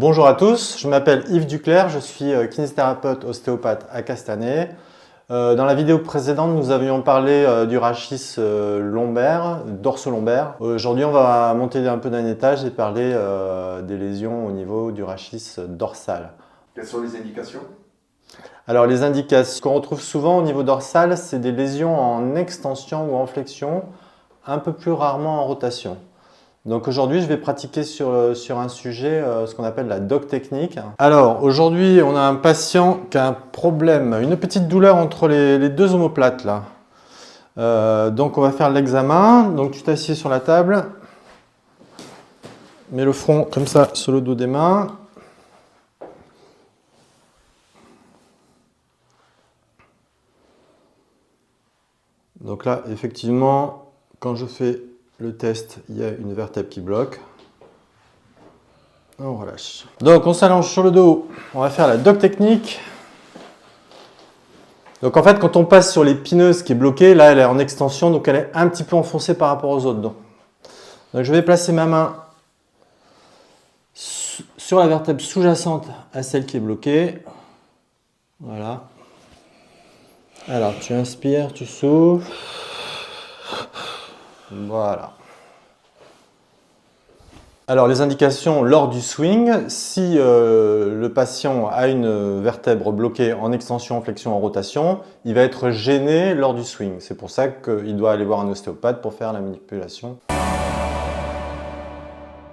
Bonjour à tous, je m'appelle Yves Duclerc, je suis kinésithérapeute ostéopathe à Castanet. Dans la vidéo précédente, nous avions parlé du rachis lombaire, dorso-lombaire. Aujourd'hui, on va monter un peu d'un étage et parler des lésions au niveau du rachis dorsal. Quelles sont les indications? Alors les indications qu'on retrouve souvent au niveau dorsal, c'est des lésions en extension ou en flexion, un peu plus rarement en rotation. Donc aujourd'hui, je vais pratiquer sur un sujet, ce qu'on appelle la dock technique. Alors aujourd'hui, on a un patient qui a un problème, une petite douleur entre les deux omoplates là. Donc on va faire l'examen. Donc tu t'assieds sur la table, mets le front comme ça sur le dos des mains. Donc là, effectivement, quand je fais le test, il y a une vertèbre qui bloque. On relâche. Donc on s'allonge sur le dos, on va faire la dock technique. Donc en fait, quand on passe sur l'épineuse qui est bloquée, là elle est en extension, donc elle est un petit peu enfoncée par rapport aux autres. Donc je vais placer ma main sur la vertèbre sous-jacente à celle qui est bloquée. Voilà. Alors tu inspires, tu souffles. Voilà. Alors les indications lors du swing, si le patient a une vertèbre bloquée en extension, en flexion, en rotation, il va être gêné lors du swing. C'est pour ça qu'il doit aller voir un ostéopathe pour faire la manipulation.